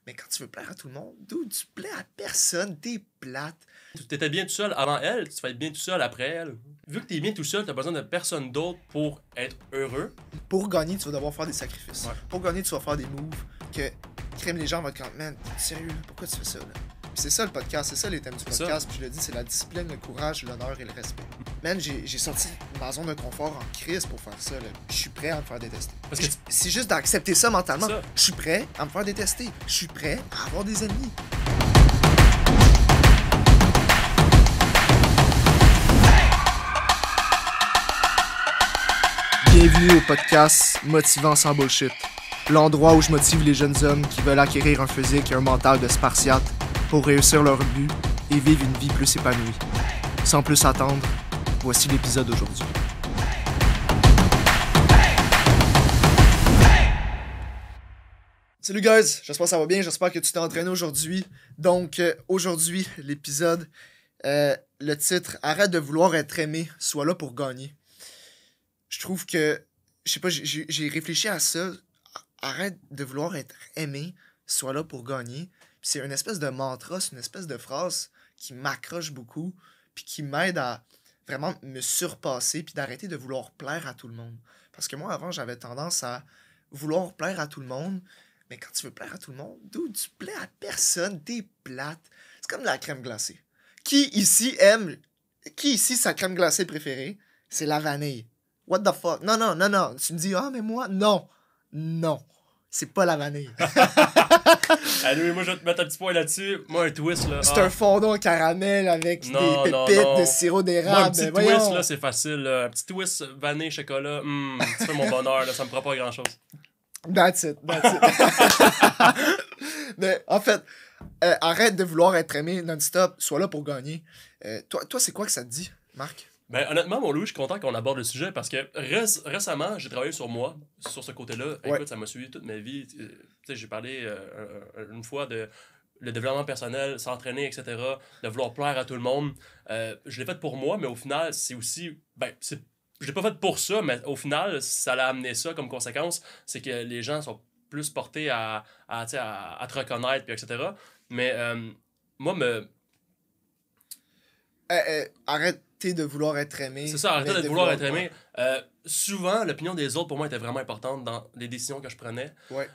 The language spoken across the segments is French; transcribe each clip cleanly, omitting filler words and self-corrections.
Mais quand tu veux plaire à tout le monde, dude, tu plais à personne, t'es plate. Tu étais bien tout seul avant elle, tu vas être bien tout seul après elle. Vu que t'es bien tout seul, t'as besoin de personne d'autre pour être heureux. Pour gagner, tu vas devoir faire des sacrifices. Ouais. Pour gagner, tu vas faire des moves que crème les gens vont être comme, man, t'es sérieux, là? Pourquoi tu fais ça, là? Puis c'est ça le podcast, c'est ça les thèmes du C'est podcast. Puis je le dis, c'est la discipline, le courage, l'honneur et le respect. Man, j'ai sorti ma zone de confort en crise pour faire ça, là. Je suis prêt à me faire détester. Parce que C'est juste d'accepter ça mentalement. C'est ça. Je suis prêt à me faire détester. Je suis prêt à avoir des ennemis. Bienvenue au podcast Motivant sans bullshit. L'endroit où je motive les jeunes hommes qui veulent acquérir un physique et un mental de spartiate pour réussir leur but et vivre une vie plus épanouie. Sans plus attendre, voici l'épisode d'aujourd'hui. Salut guys, j'espère que ça va bien, j'espère que tu t'es entraîné aujourd'hui. Donc aujourd'hui, l'épisode, le titre « Arrête de vouloir être aimé, sois là pour gagner ». Je trouve que, je sais pas, j'ai réfléchi à ça. Arrête de vouloir être aimé, sois là pour gagner. Puis c'est une espèce de mantra, c'est une espèce de phrase qui m'accroche beaucoup, puis qui m'aide à vraiment me surpasser, puis d'arrêter de vouloir plaire à tout le monde. Parce que moi, avant, j'avais tendance à vouloir plaire à tout le monde, mais quand tu veux plaire à tout le monde, dude, tu plais à personne, t'es plate. C'est comme de la crème glacée. Qui ici, sa crème glacée préférée? C'est la vanille. What the fuck? Non. Tu me dis, ah, mais moi, non. C'est pas la vanille. Allez, moi je vais te mettre un petit point là-dessus. Moi, un twist là. C'est un fondant au caramel avec des pépites non. de sirop Moi, d'érable. un petit twist là, c'est facile. Là. Un petit twist vanille, chocolat. Tu fais mon bonheur, là, ça me fera pas grand-chose. That's it. Mais en fait, arrête de vouloir être aimé non-stop, sois là pour gagner. Toi, c'est quoi que ça te dit, Marc? Ben, honnêtement, mon Louis, je suis content qu'on aborde le sujet parce que récemment, j'ai travaillé sur moi, sur ce côté-là. Ouais. Écoute, ça m'a suivi toute ma vie. Tu sais, j'ai parlé une fois de le développement personnel, s'entraîner, etc., de vouloir plaire à tout le monde. Je l'ai fait pour moi, mais au final, c'est aussi... je l'ai pas fait pour ça, mais au final, ça l'a amené ça comme conséquence. C'est que les gens sont plus portés à te reconnaître, puis etc. Mais moi, Arrêtez de vouloir être aimé. c'est ça, arrêter mais de vouloir être aimé. Souvent, l'opinion des autres, pour moi, était vraiment importante dans les décisions que je prenais. Ouais.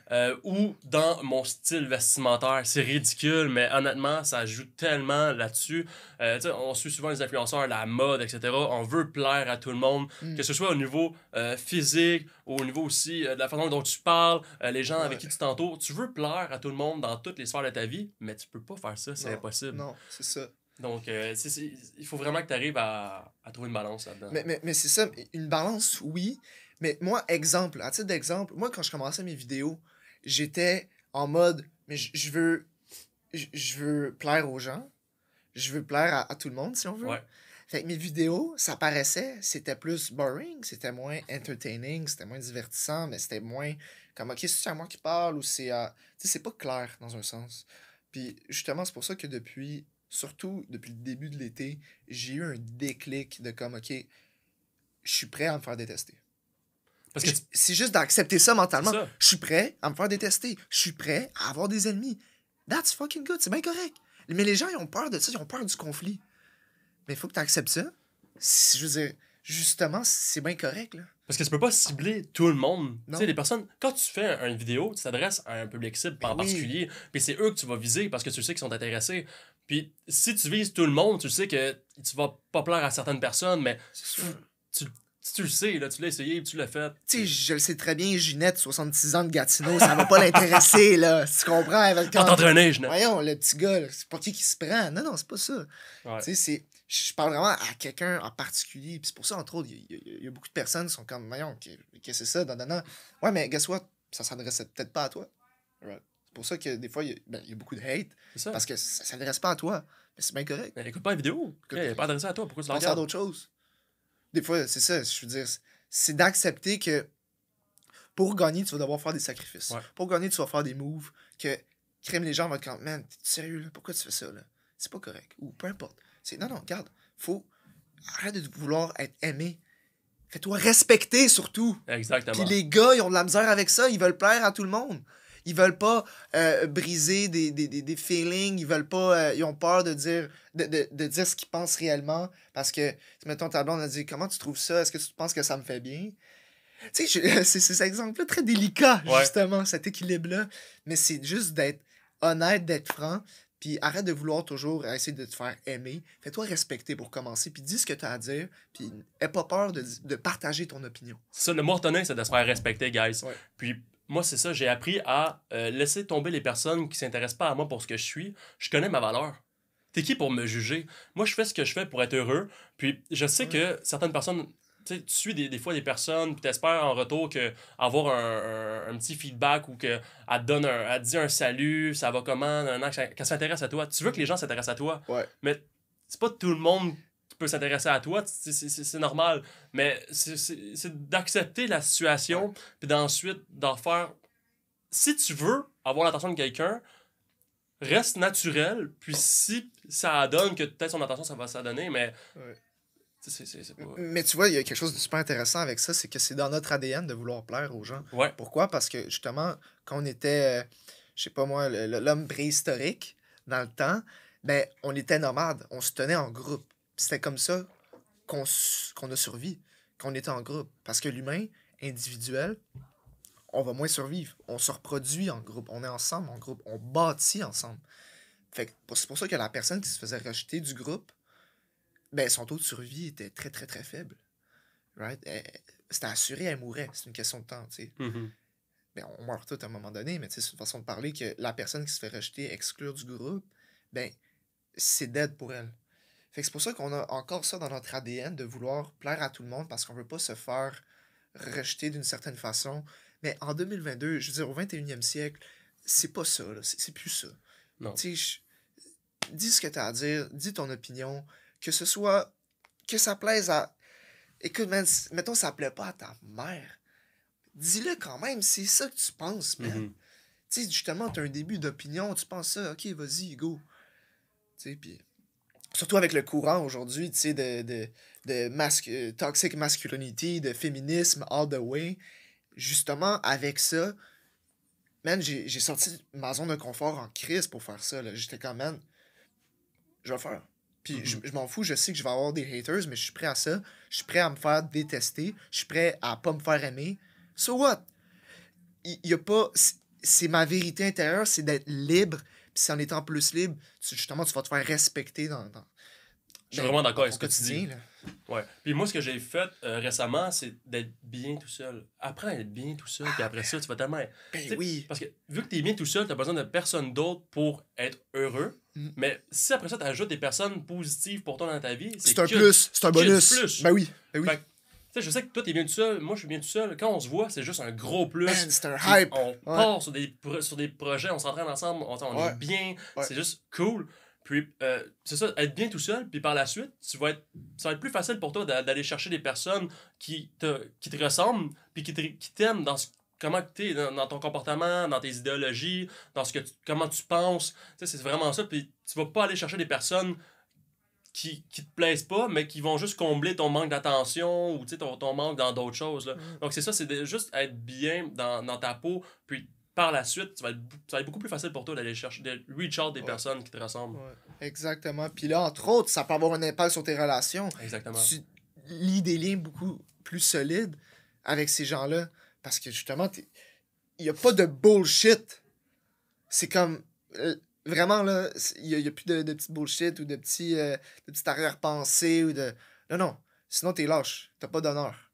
Ou dans mon style vestimentaire. C'est ridicule, mais honnêtement, ça joue tellement là-dessus. Tu sais, on suit souvent les influenceurs, la mode, etc. On veut plaire à tout le monde, que ce soit au niveau physique, ou au niveau aussi de la façon dont tu parles, les gens avec qui tu t'entoures. Tu veux plaire à tout le monde dans toutes les sphères de ta vie, mais tu peux pas faire ça, c'est impossible. Non, c'est ça. Donc, il faut vraiment que tu arrives à trouver une balance là-dedans. Mais c'est ça, une balance, oui. Mais moi, exemple, à titre d'exemple, moi, quand je commençais mes vidéos, j'étais en mode, mais je veux plaire aux gens. Je veux plaire à tout le monde, si on veut. Ouais. Fait que mes vidéos, ça paraissait, c'était plus boring, c'était moins entertaining, c'était moins divertissant, mais c'était moins comme, ok, c'est à moi qui parle ou c'est à... Tu sais, c'est pas clair dans un sens. Puis justement, c'est pour ça que surtout depuis le début de l'été, j'ai eu un déclic de comme, ok, je suis prêt à me faire détester. Parce que C'est juste d'accepter ça mentalement. C'est ça. Je suis prêt à me faire détester. Je suis prêt à avoir des ennemis. That's fucking good, c'est bien correct. Mais les gens, ils ont peur de ça, ils ont peur du conflit. Mais il faut que tu acceptes ça. Je veux dire, justement, c'est bien correct, là. Parce que tu peux pas cibler tout le monde. Non. Tu sais, les personnes, quand tu fais une vidéo, tu t'adresses à un public cible en oui. particulier, puis c'est eux que tu vas viser parce que tu sais qu'ils sont intéressés. Puis si tu vises tout le monde, tu sais que tu vas pas plaire à certaines personnes, mais tu le sais, là, tu l'as essayé et tu l'as fait. Tu sais, je le sais très bien, Ginette, 66 ans de Gatineau, ça va pas l'intéresser, là. Tu comprends? Avec Quand t'entraîner, Ginette. Voyons, le petit gars, là, c'est pas qui se prend. Non, c'est pas ça. Ouais. Tu sais, je parle vraiment à quelqu'un en particulier. Puis c'est pour ça, entre autres, il y a beaucoup de personnes qui sont comme, voyons, qu'est-ce que c'est ça? Non. Ouais, mais guess what? Ça s'adressait peut-être pas à toi. Right. C'est pour ça que des fois, il y a beaucoup de hate. C'est ça. Parce que ça s'adresse pas à toi. Mais c'est bien correct. Mais écoute pas la vidéo. Écoute, Elle est pas adressée à toi. Pourquoi tu la Pense à regardes? d'autres choses. Des fois, c'est ça. Je veux dire, c'est d'accepter que pour gagner, tu vas devoir faire des sacrifices. Ouais. Pour gagner, tu vas faire des moves que crème les gens vont être comme, man, t'es sérieux, là? Pourquoi tu fais ça, là? C'est pas correct. Ou peu importe. Non, regarde. Arrête de vouloir être aimé. Fais-toi respecter, surtout. Exactement. Puis les gars, ils ont de la misère avec ça. Ils veulent plaire à tout le monde. Ils veulent pas briser des feelings, ils veulent pas... ils ont peur de dire, de dire ce qu'ils pensent réellement, parce que, mettons, ta blonde a dit, comment tu trouves ça? Est-ce que tu penses que ça me fait bien? Tu sais, c'est cet exemple-là très délicat, Ouais. justement, cet équilibre-là. Mais c'est juste d'être honnête, d'être franc, puis arrête de vouloir toujours essayer de te faire aimer. Fais-toi respecter pour commencer, puis dis ce que tu as à dire, puis aie pas peur de partager ton opinion. C'est ça, le mot retenir, c'est de se faire respecter, guys. Ouais. Puis moi, c'est ça, j'ai appris à laisser tomber les personnes qui s'intéressent pas à moi pour ce que je suis. Je connais ma valeur. T'es qui pour me juger? Moi, je fais ce que je fais pour être heureux. Puis je sais que certaines personnes, tu sais, tu suis des fois des personnes, puis t'espères en retour que avoir un petit feedback ou qu'elle elle te dit un salut, ça va comment, qu'elle s'intéresse à toi. Tu veux que les gens s'intéressent à toi, Ouais. mais c'est pas tout le monde qui peut s'intéresser à toi, c'est normal. Mais c'est d'accepter la situation, puis d'ensuite d'en faire. Si tu veux avoir l'attention de quelqu'un, reste naturel, puis si ça donne que peut-être son attention, ça va s'adonner, mais Ouais. c'est pas... Mais tu vois, il y a quelque chose de super intéressant avec ça, c'est que c'est dans notre ADN de vouloir plaire aux gens. Ouais. Pourquoi? Parce que justement, quand on était, je sais pas moi, l'homme préhistorique, dans le temps, ben, on était nomades, on se tenait en groupe. Puis c'était comme ça qu'on a survécu, qu'on était en groupe. Parce que l'humain, individuel, on va moins survivre. On se reproduit en groupe, on est ensemble en groupe, on bâtit ensemble. Fait que c'est pour ça que la personne qui se faisait rejeter du groupe, ben, son taux de survie était très, très, très faible. Right? C'était assuré, elle mourrait. C'est une question de temps, tu sais. Mhm. Ben, on meurt tous à un moment donné, mais tu sais, c'est une façon de parler que la personne qui se fait rejeter, exclure du groupe, ben, c'est dead pour elle. Fait que c'est pour ça qu'on a encore ça dans notre ADN de vouloir plaire à tout le monde parce qu'on veut pas se faire rejeter d'une certaine façon. Mais en 2022, je veux dire, au 21e siècle, c'est pas ça, là. C'est plus ça. Non. Tu sais, dis ce que t'as à dire, dis ton opinion, que ce soit, que ça plaise à... Écoute, man, mettons, ça plaît pas à ta mère. Dis-le quand même, c'est ça que tu penses, man. Mhm. Tu sais, justement, t'as un début d'opinion, tu penses ça, ok, vas-y, go. Tu sais, puis... Surtout avec le courant aujourd'hui, tu sais, de toxic masculinity, de féminisme all the way. Justement, avec ça, man, j'ai sorti ma zone de confort en crise pour faire ça, là. J'étais comme, man, je vais le faire. Puis je m'en fous, je sais que je vais avoir des haters, mais je suis prêt à ça. Je suis prêt à me faire détester. Je suis prêt à pas me faire aimer. So what? Il y a pas... C'est ma vérité intérieure, c'est d'être libre. Puis c'est en étant plus libre, justement, tu vas te faire respecter Je suis vraiment d'accord avec ton ce que tu dis. quotidien, là. Ouais. Puis moi, ce que j'ai fait récemment, c'est d'être bien tout seul. Apprends à être bien tout seul, puis après ça, tu vas tellement... Ben Tu sais, oui. parce que vu que tu es bien tout seul, tu besoin de personne d'autre pour être heureux. Mm. Mais si après ça, tu ajoutes des personnes positives pour toi dans ta vie, C'est un que- plus, c'est un que du bonus. plus. Ben oui, ben oui. Fait que, tu sais, je sais que toi, t'es bien tout seul, moi, je suis bien tout seul. Quand on se voit, c'est juste un gros plus. Man, c'est un Puis hype. On Ouais. part sur des projets, on s'entraîne ensemble, on Ouais. est bien, Ouais. c'est juste cool. Puis, c'est ça, être bien tout seul, puis par la suite, ça va être plus facile pour toi d'aller chercher des personnes qui te ressemblent, puis qui t'aiment comment tu es dans ton comportement, dans tes idéologies, comment tu penses. Tu sais, c'est vraiment ça. Puis tu vas pas aller chercher des personnes qui te plaisent pas, mais qui vont juste combler ton manque d'attention ou tu sais, ton manque dans d'autres choses. Là. Mm. Donc c'est ça, c'est juste être bien dans ta peau, puis par la suite, ça va être beaucoup plus facile pour toi d'aller chercher, de reach out des Ouais. personnes qui te ressemblent. Ouais, exactement. Puis là, entre autres, ça peut avoir un impact sur tes relations. Exactement. Tu lis des liens beaucoup plus solides avec ces gens-là. Parce que justement, il n'y a pas de bullshit. C'est comme... vraiment, là, il n'y a plus de petits bullshit ou de petites arrière-pensées ou de... Non, non. Sinon, t'es lâche. T'as pas d'honneur.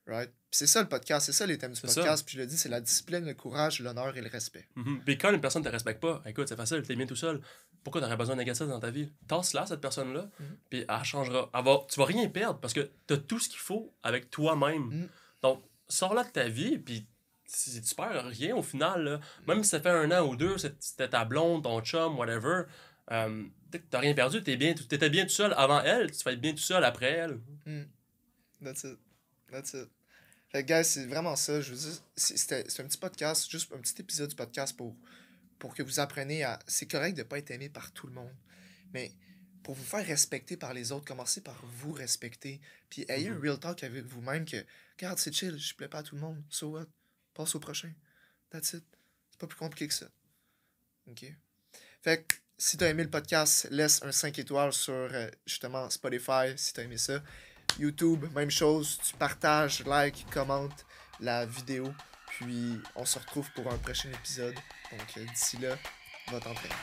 Right? Puis c'est ça le podcast. C'est ça les thèmes du C'est ça. podcast. Puis je le dis, c'est la discipline, le courage, l'honneur et le respect. Mhm. Puis quand une personne te respecte pas, écoute, c'est facile, t'es bien tout seul. Pourquoi t'aurais besoin de négatif dans ta vie? Tasse-la, cette personne-là, puis elle changera. Tu vas rien perdre parce que t'as tout ce qu'il faut avec toi-même. Mhm. Donc, sors-la de ta vie, puis si tu perds rien au final, là, même si ça fait 1 an ou 2, c'était ta blonde, ton chum, whatever, t'as rien perdu, t'étais bien tout seul avant elle, tu vas être bien tout seul après elle. That's it. That's it. Fait que, guys, c'est vraiment ça. Je veux dire, c'est un petit podcast, juste un petit épisode du podcast pour que vous appreniez à... C'est correct de ne pas être aimé par tout le monde, mais pour vous faire respecter par les autres, commencez par vous respecter. Puis ayez un real talk avec vous-même que, regarde, c'est chill, je plais pas à tout le monde. So what? Passe au prochain. That's it. C'est pas plus compliqué que ça. OK? Fait que si t'as aimé le podcast, laisse un 5 étoiles sur justement Spotify si t'as aimé ça. YouTube, même chose. Tu partages, like, commente la vidéo. Puis on se retrouve pour un prochain épisode. Donc d'ici là, va t'entraîner.